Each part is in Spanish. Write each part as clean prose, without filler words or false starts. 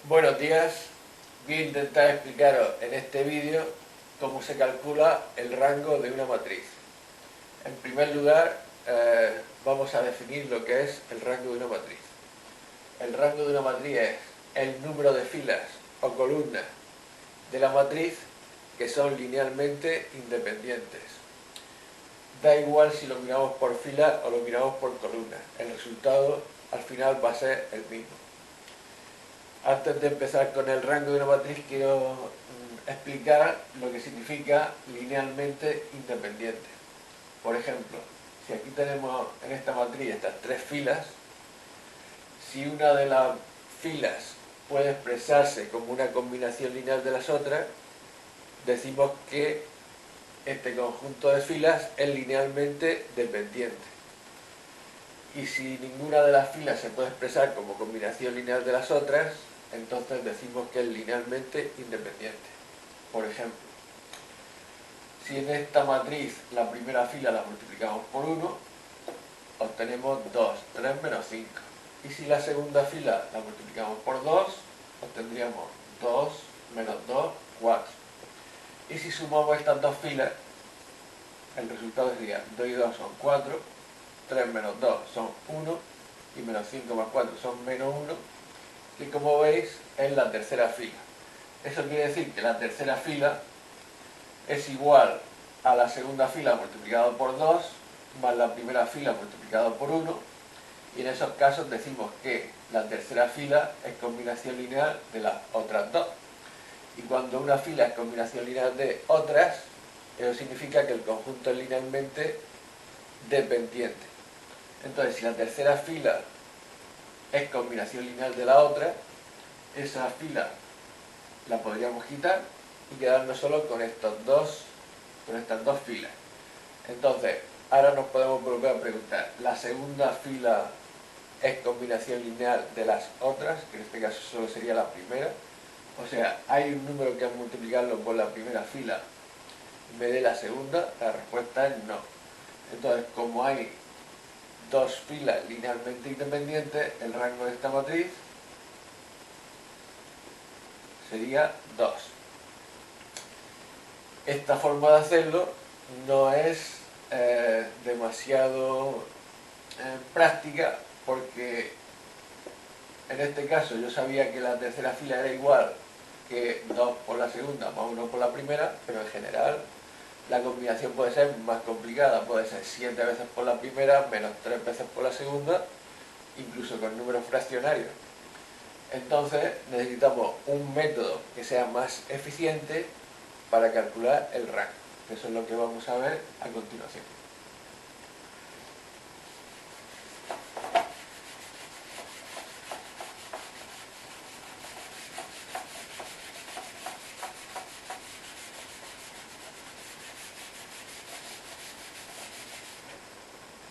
Buenos días, voy a intentar explicaros en este vídeo cómo se calcula el rango de una matriz. En primer lugar, vamos a definir lo que es el rango de una matriz. El rango de una matriz es el número de filas o columnas de la matriz que son linealmente independientes. Da igual si lo miramos por filas o lo miramos por columnas, el resultado al final va a ser el mismo. Antes de empezar con el rango de una matriz, quiero explicar lo que significa linealmente independiente. Por ejemplo, si aquí tenemos en esta matriz estas tres filas, si una de las filas puede expresarse como una combinación lineal de las otras, decimos que este conjunto de filas es linealmente dependiente. Y si ninguna de las filas se puede expresar como combinación lineal de las otras, entonces decimos que es linealmente independiente. Por ejemplo, si en esta matriz la primera fila la multiplicamos por 1, obtenemos 2, 3 menos 5. Y si la segunda fila la multiplicamos por 2, obtendríamos 2 menos 2, 4. Y si sumamos estas dos filas, el resultado sería 2 y 2 son 4, 3 menos 2 son 1, y menos 5 más 4 son menos 1, que como veis es la tercera fila. Eso quiere decir que la tercera fila es igual a la segunda fila multiplicado por 2 más la primera fila multiplicado por 1, y en esos casos decimos que la tercera fila es combinación lineal de las otras dos. Y cuando una fila es combinación lineal de otras, eso significa que el conjunto es linealmente dependiente. Entonces, si la tercera fila es combinación lineal de la otra, esa fila la podríamos quitar y quedarnos solo con estas dos filas. Entonces, ahora nos podemos volver a preguntar, ¿la segunda fila es combinación lineal de las otras? Que en este caso solo sería la primera. O sea, ¿hay un número que al multiplicarlo por la primera fila me dé la segunda? La respuesta es no. Entonces, como hay dos filas linealmente independientes, el rango de esta matriz sería 2. Esta forma de hacerlo no es demasiado práctica, porque en este caso yo sabía que la tercera fila era igual que 2 por la segunda más 1 por la primera, pero en general la combinación puede ser más complicada, puede ser 7 veces por la primera, menos 3 veces por la segunda, incluso con números fraccionarios. Entonces necesitamos un método que sea más eficiente para calcular el rango. Eso es lo que vamos a ver a continuación.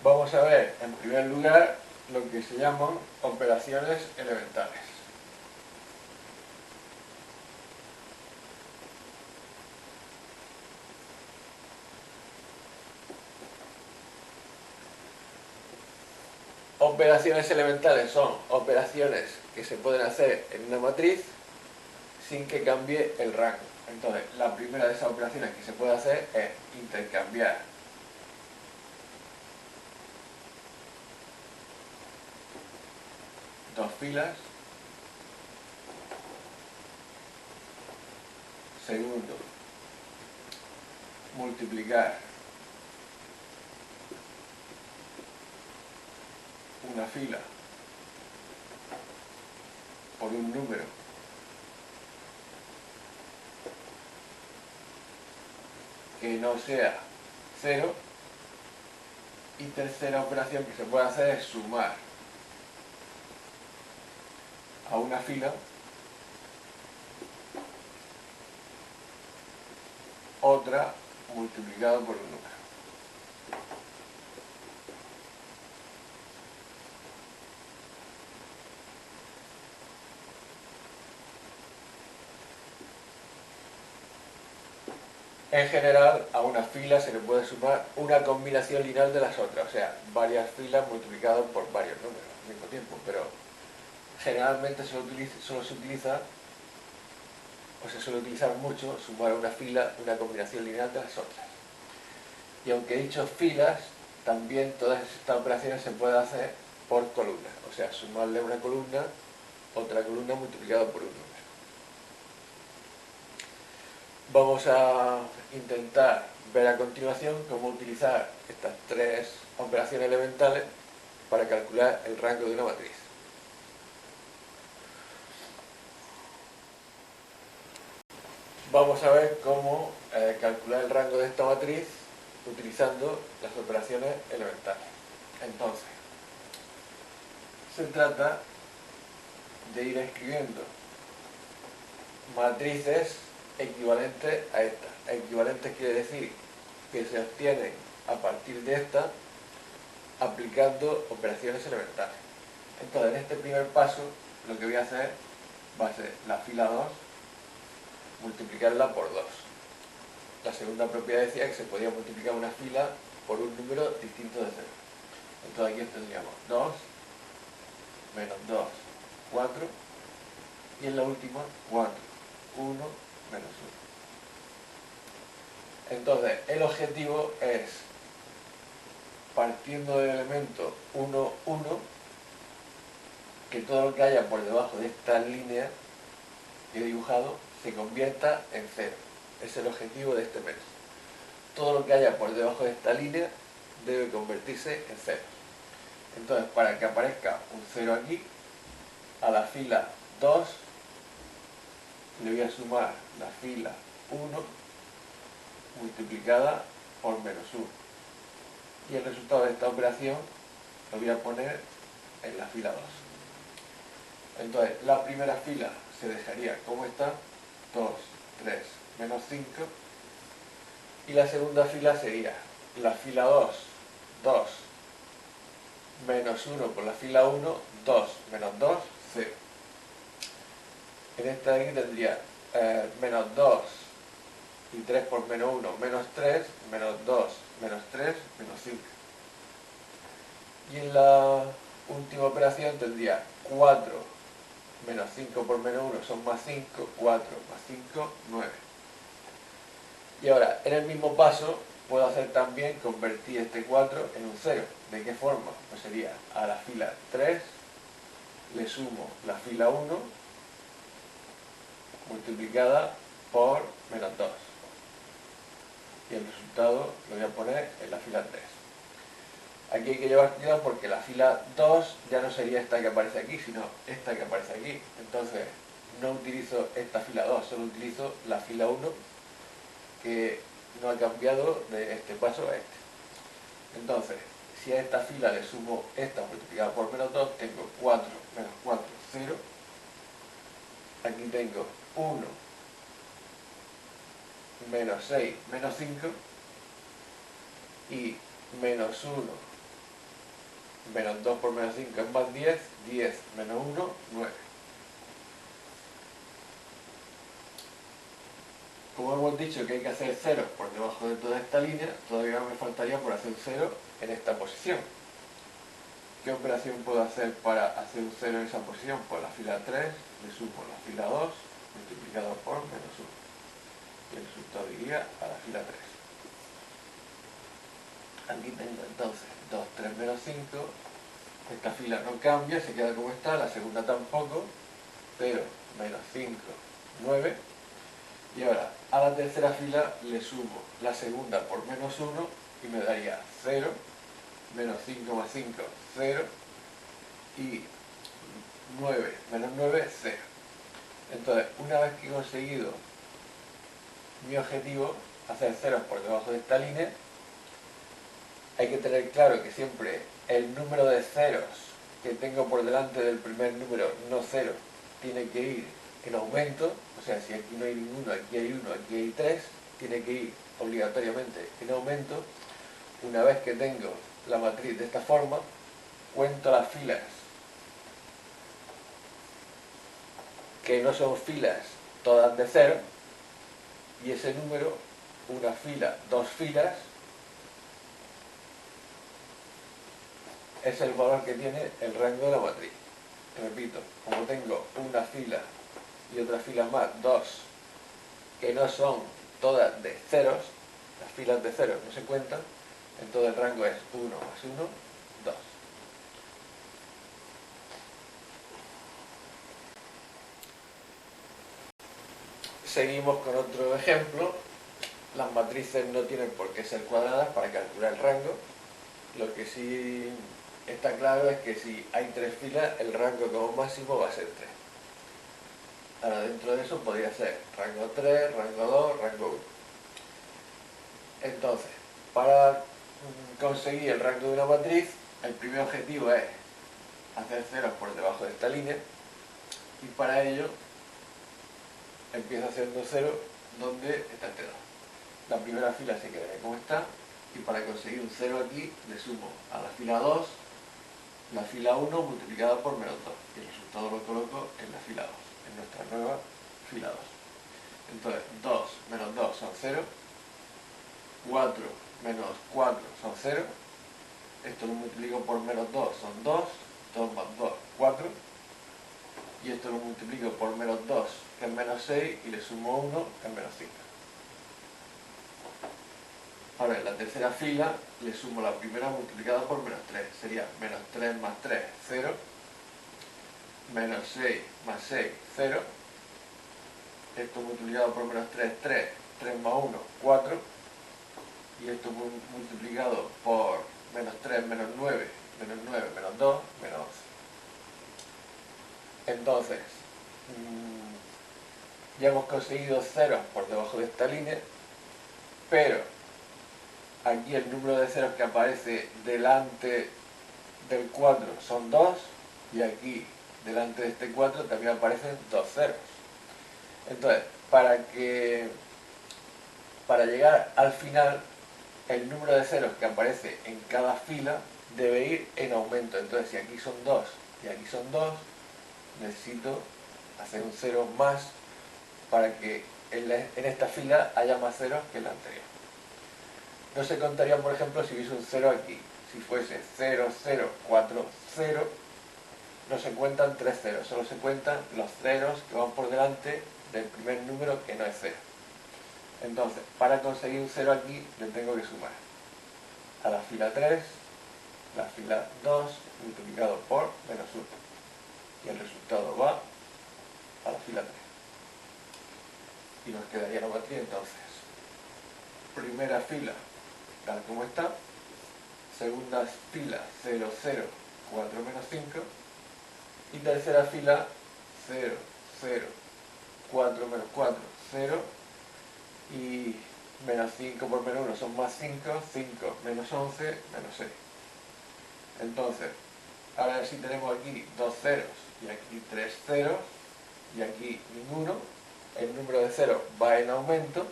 Vamos a ver en primer lugar lo que se llaman operaciones elementales. Operaciones elementales son operaciones que se pueden hacer en una matriz sin que cambie el rango. Entonces, la primera de esas operaciones que se puede hacer es intercambiar dos filas. Segundo, multiplicar una fila por un número que no sea 0. Y tercera operación que se puede hacer es sumar a una fila otra multiplicado por un número. En general, a una fila se le puede sumar una combinación lineal de las otras, o sea, varias filas multiplicadas por varios números al mismo tiempo, pero generalmente solo se utiliza, o se suele utilizar mucho, sumar a una fila una combinación lineal de las otras. Y aunque he dicho filas, también todas estas operaciones se pueden hacer por columnas, o sea, sumarle a una columna otra columna multiplicada por un número. Vamos a intentar ver a continuación cómo utilizar estas tres operaciones elementales para calcular el rango de una matriz. Vamos a ver cómo calcular el rango de esta matriz utilizando las operaciones elementales. Entonces, se trata de ir escribiendo matrices equivalentes a esta. Equivalentes quiere decir que se obtienen a partir de esta aplicando operaciones elementales. Entonces, en este primer paso, lo que voy a hacer va a ser la fila 2 multiplicarla por 2. La segunda propiedad decía que se podía multiplicar una fila por un número distinto de 0. Entonces aquí tendríamos 2 menos 2, 4, y en la última 4, 1 menos 1. Entonces el objetivo es, partiendo del elemento 1, 1, que todo lo que haya por debajo de esta línea que he dibujado se convierta en 0. Es el objetivo de este método. Todo lo que haya por debajo de esta línea debe convertirse en 0. Entonces, para que aparezca un 0 aquí, a la fila 2 le voy a sumar la fila 1 multiplicada por menos 1. Y el resultado de esta operación lo voy a poner en la fila 2. Entonces, la primera fila se dejaría como está, 2, 3, menos 5. Y la segunda fila sería la fila 2, 2, menos 1 por la fila 1, 2 menos 2, 0. En esta de aquí tendría menos 2 y 3 por menos 1, menos 3, menos 2, menos 3, menos 5. Y en la última operación tendría 4 menos 5 por menos 1 son más 5, 4 más 5, 9. Y ahora, en el mismo paso, puedo hacer también convertir este 4 en un 0. ¿De qué forma? Pues sería a la fila 3 le sumo la fila 1 multiplicada por menos 2. Y el resultado lo voy a poner en la fila 3. Aquí hay que llevar cuidado porque la fila 2 ya no sería esta que aparece aquí, sino esta que aparece aquí. Entonces, no utilizo esta fila 2, solo utilizo la fila 1, que no ha cambiado de este paso a este. Entonces, si a esta fila le sumo esta multiplicada por menos 2, tengo 4 menos 4, 0. Aquí tengo 1 menos 6, menos 5. Y menos 1 menos 2 por menos 5 es más 10, 10 menos 1, 9. Como hemos dicho que hay que hacer ceros por debajo de toda esta línea, todavía me faltaría por hacer un 0 en esta posición. ¿Qué operación puedo hacer para hacer un 0 en esa posición? Pues la fila 3 le sumo la fila 2 multiplicado por menos 1. Y el resultado iría a la fila 3. Aquí tengo entonces 2, 3 menos 5. Esta fila no cambia, se queda como está, la segunda tampoco. 0, menos 5, 9. Y ahora, a la tercera fila le sumo la segunda por menos 1 y me daría 0, menos 5 más 5, 0, y 9 menos 9, 0. Entonces, una vez que he conseguido mi objetivo, hacer ceros por debajo de esta línea, hay que tener claro que siempre el número de ceros que tengo por delante del primer número, no 0, tiene que ir en aumento. O sea, si aquí no hay ninguno, aquí hay 1, aquí hay 3, tiene que ir obligatoriamente en aumento. Una vez que tengo la matriz de esta forma, cuento las filas que no son filas todas de 0, y ese número, una fila, dos filas, es el valor que tiene el rango de la matriz. repito, como tengo una fila y otra fila más, dos, que no son todas de ceros, las filas de ceros no se cuentan, entonces el rango es 1 más 1, 2. Seguimos con otro ejemplo. Las matrices no tienen por qué ser cuadradas para calcular el rango. Lo que sí está claro es que si hay tres filas, el rango como máximo va a ser 3. Ahora, dentro de eso podría ser rango 3, rango 2, rango 1. Entonces, para conseguir el rango de una matriz, el primer objetivo es hacer ceros por debajo de esta línea, y para ello empiezo haciendo cero donde está este 2. La primera fila se quedaría como está, y para conseguir un 0 aquí le sumo a la fila 2 la fila 1 multiplicada por menos 2, y el resultado lo coloco en la fila 2, en nuestra nueva fila 2. Entonces 2 menos 2 son 0, 4 menos 4 son 0, esto lo multiplico por menos 2 son 2, 2 más 2, 4, y esto lo multiplico por menos 2, que es menos 6, y le sumo 1, que es menos 5. Ahora, en la tercera fila le sumo la primera multiplicada por menos 3, sería menos 3 más 3, 0, menos 6 más 6, 0, esto multiplicado por menos 3, 3, 3 más 1, 4, y esto multiplicado por menos 3, menos 9, menos 2, menos 11. Entonces, ya hemos conseguido ceros por debajo de esta línea, pero aquí el número de ceros que aparece delante del 4 son 2, y aquí delante de este 4 también aparecen 2 ceros. Entonces, para llegar al final, el número de ceros que aparece en cada fila debe ir en aumento. Entonces, si aquí son 2 y aquí son 2, necesito hacer un 0 más para que en esta fila haya más ceros que en la anterior. No se contaría, por ejemplo, si hubiese un 0 aquí. Si fuese 0, 0, 4, 0, no se cuentan 3 ceros, solo se cuentan los ceros que van por delante del primer número que no es 0. Entonces, para conseguir un 0 aquí, le tengo que sumar a la fila 3, la fila 2, multiplicado por menos 1. Y el resultado va a la fila 3. Y nos quedaría la matriz entonces. Primera fila, tal como está. Segunda fila, 0, 0, 4 menos 5. Y tercera fila, 0, 0, 4 menos 4, 0. Y menos 5 por menos 1 son más 5, 5 menos 11, menos 6. Entonces, ahora sí tenemos aquí 2 ceros y aquí 3 ceros y aquí ninguno. El número de ceros va en aumento.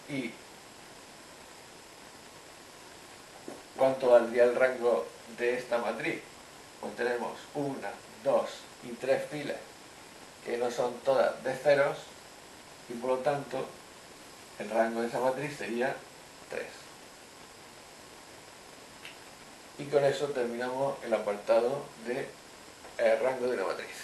¿Y cuánto valdría el rango de esta matriz? Pues tenemos 1, 2 y 3 filas que no son todas de ceros, y por lo tanto el rango de esa matriz sería 3. Y con eso terminamos el apartado de rango de una matriz.